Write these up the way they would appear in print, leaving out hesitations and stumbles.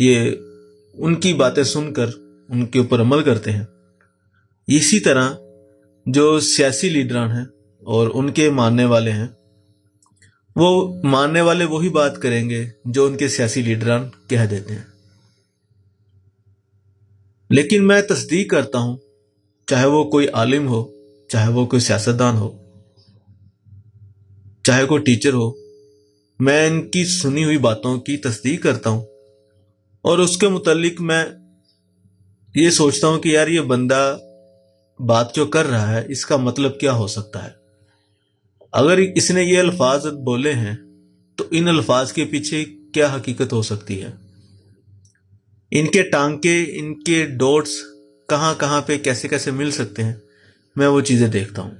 یہ ان کی باتیں سن کر ان کے اوپر عمل کرتے ہیں، اسی طرح جو سیاسی لیڈران ہیں اور ان کے ماننے والے ہیں، وہ ماننے والے وہی بات کریں گے جو ان کے سیاسی لیڈران کہہ دیتے ہیں۔ لیکن میں تصدیق کرتا ہوں، چاہے وہ کوئی عالم ہو، چاہے وہ کوئی سیاستدان ہو، چاہے کوئی ٹیچر ہو، میں ان کی سنی ہوئی باتوں کی تصدیق کرتا ہوں، اور اس کے متعلق میں یہ سوچتا ہوں کہ یار یہ بندہ بات جو کر رہا ہے اس کا مطلب کیا ہو سکتا ہے۔ اگر اس نے یہ الفاظ بولے ہیں تو ان الفاظ کے پیچھے کیا حقیقت ہو سکتی ہے، ان کے ٹانکے، ان کے ڈوٹس کہاں کہاں پہ کیسے کیسے مل سکتے ہیں، میں وہ چیزیں دیکھتا ہوں،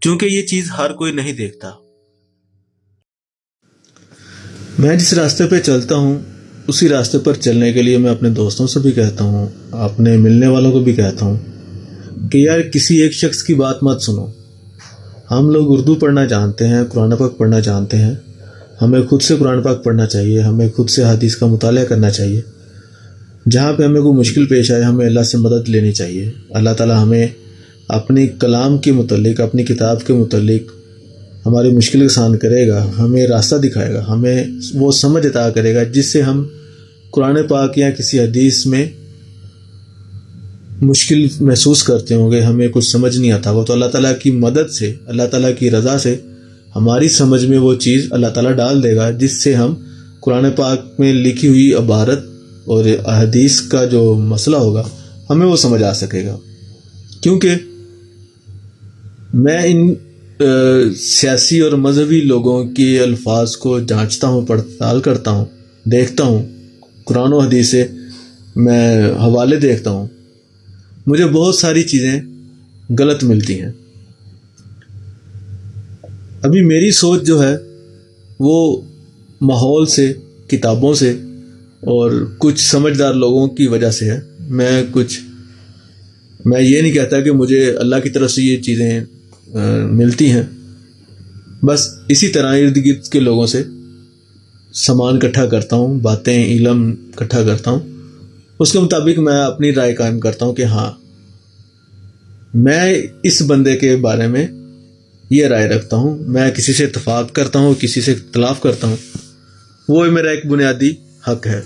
کیونکہ یہ چیز ہر کوئی نہیں دیکھتا۔ میں جس راستے پہ چلتا ہوں اسی راستے پر چلنے کے لیے میں اپنے دوستوں سے بھی کہتا ہوں، اپنے ملنے والوں کو بھی کہتا ہوں کہ یار کسی ایک شخص کی بات مت سنو۔ ہم لوگ اردو پڑھنا جانتے ہیں، قرآن پاک پڑھنا جانتے ہیں، ہمیں خود سے قرآن پاک پڑھنا چاہیے، ہمیں خود سے حدیث کا مطالعہ کرنا چاہیے۔ جہاں پہ ہمیں کوئی مشکل پیش آئے ہمیں اللہ سے مدد لینی چاہیے۔ اللہ تعالیٰ ہمیں اپنی کلام کے متعلق، اپنی کتاب کے متعلق ہماری مشکل آسان کرے گا، ہمیں راستہ دکھائے گا، ہمیں وہ سمجھ عطا کرے گا جس سے ہم قرآن پاک یا کسی حدیث میں مشکل محسوس کرتے ہوں گے، ہمیں کچھ سمجھ نہیں آتا، وہ تو اللہ تعالیٰ کی مدد سے، اللہ تعالیٰ کی رضا سے ہماری سمجھ میں وہ چیز اللہ تعالیٰ ڈال دے گا، جس سے ہم قرآن پاک میں لکھی ہوئی عبارت اور حدیث کا جو مسئلہ ہوگا ہمیں وہ سمجھ آ سکے گا۔ کیونکہ میں ان سیاسی اور مذہبی لوگوں کے الفاظ کو جانچتا ہوں، پڑتال کرتا ہوں، دیکھتا ہوں، قرآن و حدیث سے میں حوالے دیکھتا ہوں، مجھے بہت ساری چیزیں غلط ملتی ہیں۔ ابھی میری سوچ جو ہے وہ ماحول سے، کتابوں سے اور کچھ سمجھدار لوگوں کی وجہ سے ہے۔ میں یہ نہیں کہتا کہ مجھے اللہ کی طرف سے یہ چیزیں ملتی ہیں، بس اسی طرح ارد گرد کے لوگوں سے سامان اکٹھا کرتا ہوں، باتیں، علم اکٹھا کرتا ہوں، اس کے مطابق میں اپنی رائے قائم کرتا ہوں کہ ہاں میں اس بندے کے بارے میں یہ رائے رکھتا ہوں، میں کسی سے اتفاق کرتا ہوں، کسی سے اختلاف کرتا ہوں، وہ میرا ایک بنیادی حق ہے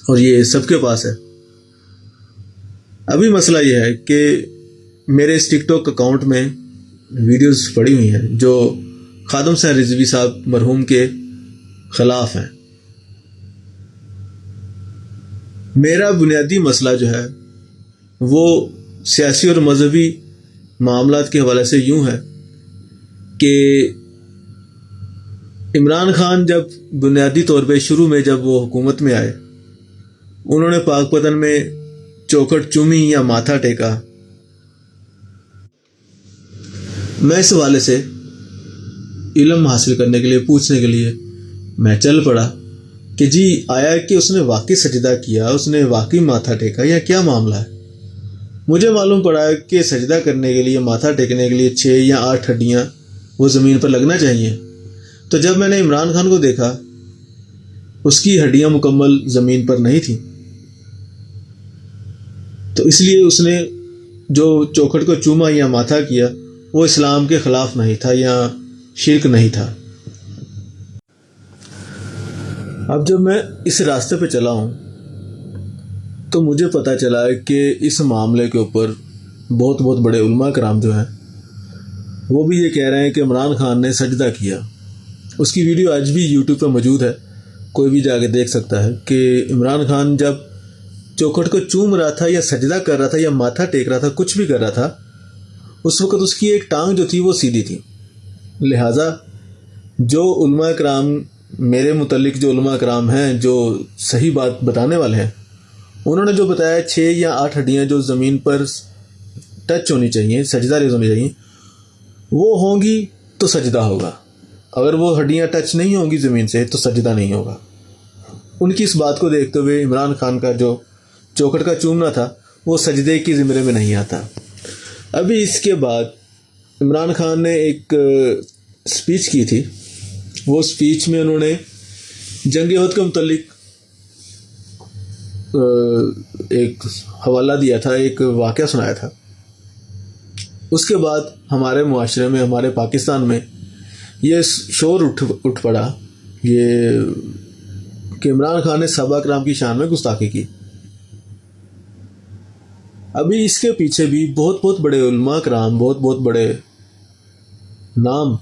اور یہ سب کے پاس ہے۔ ابھی مسئلہ یہ ہے کہ میرے اس ٹک ٹاک اکاؤنٹ میں ویڈیوز پڑی ہوئی ہیں جو خادم حسین رضوی صاحب مرحوم کے خلاف ہیں۔ میرا بنیادی مسئلہ جو ہے وہ سیاسی اور مذہبی معاملات کے حوالے سے یوں ہے کہ عمران خان جب بنیادی طور پہ شروع میں جب وہ حکومت میں آئے، انہوں نے پاک پتن میں چوکھٹ چومی یا ماتھا ٹیکا۔ میں اس حوالے سے علم حاصل کرنے کے لیے، پوچھنے کے لیے میں چل پڑا کہ جی آیا کہ اس نے واقعی سجدہ کیا، اس نے واقعی ماتھا ٹیکا یا کیا معاملہ ہے؟ مجھے معلوم پڑا کہ سجدہ کرنے کے لیے، ماتھا ٹیکنے کے لیے 6 یا 8 ہڈیاں وہ زمین پر لگنا چاہیے۔ تو جب میں نے عمران خان کو دیکھا اس کی ہڈیاں مکمل زمین پر نہیں تھیں، تو اس لیے اس نے جو چوکھٹ کو چوما یا ماتھا کیا وہ اسلام کے خلاف نہیں تھا یا شرک نہیں تھا۔ اب جب میں اس راستے پہ چلا ہوں تو مجھے پتہ چلا ہے کہ اس معاملے کے اوپر بہت بہت بڑے علماء کرام جو ہیں وہ بھی یہ کہہ رہے ہیں کہ عمران خان نے سجدہ کیا۔ اس کی ویڈیو آج بھی یوٹیوب پہ موجود ہے، کوئی بھی جا کے دیکھ سکتا ہے کہ عمران خان جب چوکھٹ کو چوم رہا تھا یا سجدہ کر رہا تھا یا ماتھا ٹیک رہا تھا، کچھ بھی کر رہا تھا، اس وقت اس کی ایک ٹانگ جو تھی وہ سیدھی تھی۔ لہٰذا جو علماء کرام، میرے متعلق جو علماء کرام ہیں جو صحیح بات بتانے والے ہیں، انہوں نے جو بتایا 6 یا 8 ہڈیاں جو زمین پر ٹچ ہونی چاہیے، سجدہ ریز ہونی چاہیے، وہ ہوں گی تو سجدہ ہوگا۔ اگر وہ ہڈیاں ٹچ نہیں ہوں گی زمین سے تو سجدہ نہیں ہوگا۔ ان کی اس بات کو دیکھتے ہوئے عمران خان کا جو چوکھٹ کا چومنا تھا وہ سجدے کی زمرے میں نہیں آتا۔ ابھی اس کے بعد عمران خان نے ایک سپیچ کی تھی، وہ سپیچ میں انہوں نے جنگ احد کے متعلق ایک حوالہ دیا تھا، ایک واقعہ سنایا تھا. اس کے بعد ہمارے معاشرے میں، ہمارے پاکستان میں یہ شور اٹھ پڑا یہ کہ عمران خان نے صحابہ کرام کی شان میں گستاخی کی. ابھی اس کے پیچھے بھی بہت بڑے علماء کرام، بہت بڑے نام،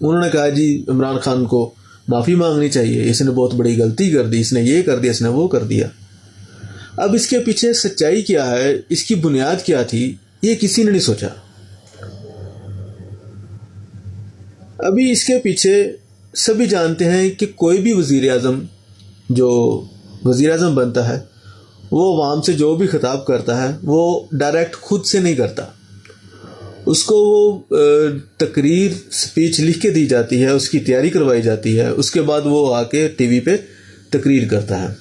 انہوں نے کہا جی عمران خان کو معافی مانگنی چاہیے، اس نے بہت بڑی غلطی کر دی، اس نے یہ کر دیا، اس نے وہ کر دیا. اب اس کے پیچھے سچائی کیا ہے، اس کی بنیاد کیا تھی، یہ کسی نے نہیں سوچا. ابھی اس کے پیچھے سبھی جانتے ہیں کہ کوئی بھی وزیر اعظم جو وزیر اعظم بنتا ہے وہ عوام سے جو بھی خطاب کرتا ہے وہ ڈائریکٹ خود سے نہیں کرتا، اس کو وہ تقریر سپیچ لکھ کے دی جاتی ہے، اس کی تیاری کروائی جاتی ہے، اس کے بعد وہ آ کے ٹی وی پہ تقریر کرتا ہے.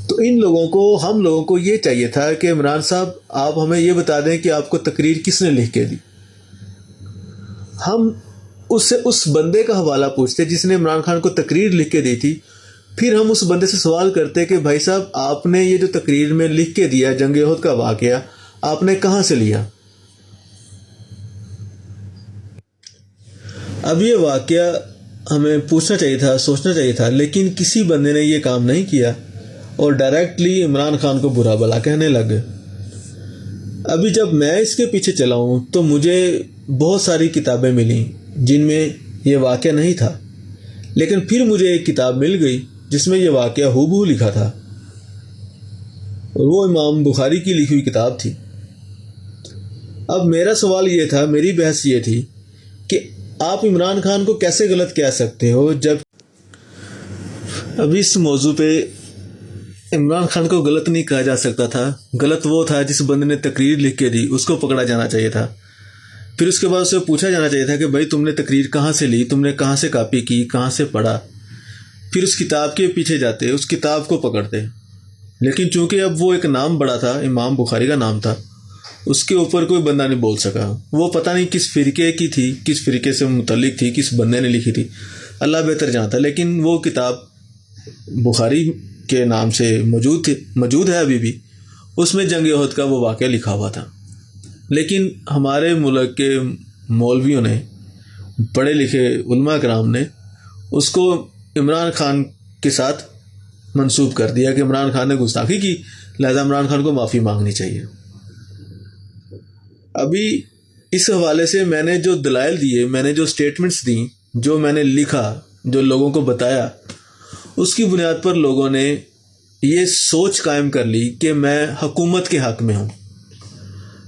تو ان لوگوں کو، ہم لوگوں کو یہ چاہیے تھا کہ عمران صاحب آپ ہمیں یہ بتا دیں کہ آپ کو تقریر کس نے لکھ کے دی. ہم اس سے اس بندے کا حوالہ پوچھتے جس نے عمران خان کو تقریر لکھ کے دی تھی. پھر ہم اس بندے سے سوال کرتے کہ بھائی صاحب آپ نے یہ جو تقریر میں لکھ کے دیا جنگ احد کا واقعہ، آپ نے کہاں سے لیا؟ اب یہ واقعہ ہمیں پوچھنا چاہیے تھا، سوچنا چاہیے تھا، لیکن کسی بندے نے یہ کام نہیں کیا اور ڈائریکٹلی عمران خان کو برا بھلا کہنے لگے. ابھی جب میں اس کے پیچھے چلا ہوں تو مجھے بہت ساری کتابیں ملیں جن میں یہ واقعہ نہیں تھا، لیکن پھر مجھے ایک کتاب مل گئی جس میں یہ واقعہ ہو لکھا تھا، اور وہ امام بخاری کی لکھی ہوئی کتاب تھی. اب میرا سوال یہ تھا، میری بحث یہ تھی کہ آپ عمران خان کو کیسے غلط کہہ سکتے ہو جب ابھی اس موضوع پہ عمران خان کو غلط نہیں کہا جا سکتا تھا. غلط وہ تھا جس بندے نے تقریر لکھ کے دی، اس کو پکڑا جانا چاہیے تھا. پھر اس کے بعد اسے پوچھا جانا چاہیے تھا کہ بھائی تم نے تقریر کہاں سے لی، تم نے کہاں سے کاپی کی، کہاں سے پڑھا. پھر اس کتاب کے پیچھے جاتے، اس کتاب کو پکڑتے. لیکن چونکہ اب وہ ایک نام بڑا تھا، امام بخاری کا نام تھا، اس کے اوپر کوئی بندہ نہیں بول سکا. وہ پتہ نہیں کس فرقے کی تھی، کس فرقے سے متعلق تھی، کس بندے نے لکھی تھی، اللہ بہتر جانتا. لیکن وہ کتاب بخاری کے نام سے موجود ہے ابھی بھی. اس میں جنگ احد کا وہ واقعہ لکھا ہوا تھا. لیکن ہمارے ملک کے مولویوں نے، پڑھے لکھے علماء کرام نے اس کو عمران خان کے ساتھ منسوب کر دیا کہ عمران خان نے گستاخی کی، لہذا عمران خان کو معافی مانگنی چاہیے. ابھی اس حوالے سے میں نے جو دلائل دیے، میں نے جو سٹیٹمنٹس دیں، جو میں نے لکھا، جو لوگوں کو بتایا، اس کی بنیاد پر لوگوں نے یہ سوچ قائم کر لی کہ میں حکومت کے حق میں ہوں.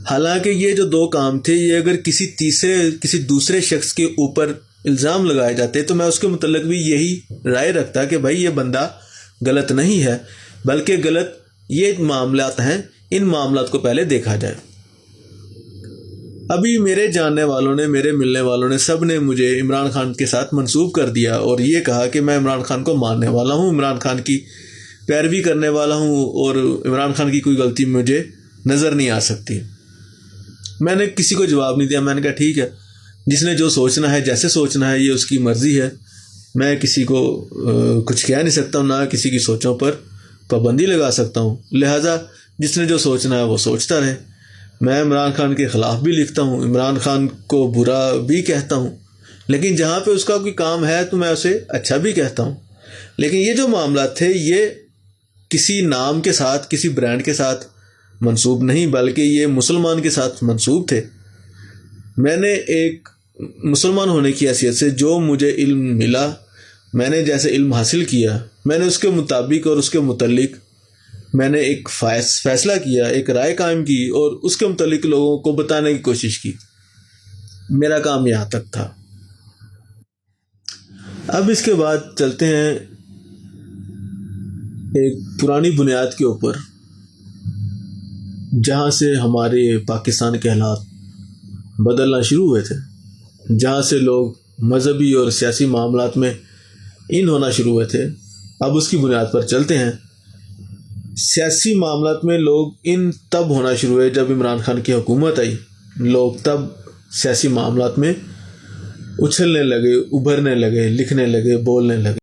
حالانکہ یہ جو دو کام تھے، یہ اگر کسی دوسرے شخص کے اوپر الزام لگائے جاتے تو میں اس کے متعلق بھی یہی رائے رکھتا کہ بھائی یہ بندہ غلط نہیں ہے، بلکہ غلط یہ معاملات ہیں، ان معاملات کو پہلے دیکھا جائے. ابھی میرے جاننے والوں نے، میرے ملنے والوں نے، سب نے مجھے عمران خان کے ساتھ منسوب کر دیا اور یہ کہا کہ میں عمران خان کو ماننے والا ہوں، عمران خان کی پیروی کرنے والا ہوں، اور عمران خان کی کوئی غلطی مجھے نظر نہیں آ سکتی. میں نے کسی کو جواب نہیں دیا. میں نے کہا ٹھیک ہے، جس نے جو سوچنا ہے، جیسے سوچنا ہے، یہ اس کی مرضی ہے. میں کسی کو کچھ کہہ نہیں سکتا ہوں، نہ کسی کی سوچوں پر پابندی لگا سکتا ہوں. لہٰذا جس نے جو سوچنا ہے وہ سوچتا رہے. میں عمران خان کے خلاف بھی لکھتا ہوں، عمران خان کو برا بھی کہتا ہوں، لیکن جہاں پہ اس کا کوئی کام ہے تو میں اسے اچھا بھی کہتا ہوں. لیکن یہ جو معاملات تھے یہ کسی نام کے ساتھ، کسی برانڈ کے ساتھ منسوب نہیں، بلکہ یہ مسلمان کے ساتھ منسوب تھے. میں نے ایک مسلمان ہونے کی حیثیت سے جو مجھے علم ملا، میں نے جیسے علم حاصل کیا، میں نے اس کے مطابق اور اس کے متعلق میں نے ایک فیصلہ کیا، ایک رائے قائم کی اور اس کے متعلق لوگوں کو بتانے کی کوشش کی. میرا کام یہاں تک تھا. اب اس کے بعد چلتے ہیں ایک پرانی بنیاد کے اوپر، جہاں سے ہمارے پاکستان کے حالات بدلنا شروع ہوئے تھے، جہاں سے لوگ مذہبی اور سیاسی معاملات میں ان ہونا شروع ہوئے تھے. اب اس کی بنیاد پر چلتے ہیں. سیاسی معاملات میں لوگ ان تب ہونا شروع ہوئے جب عمران خان کی حکومت آئی. لوگ تب سیاسی معاملات میں اچھلنے لگے، ابھرنے لگے، لکھنے لگے، بولنے لگے.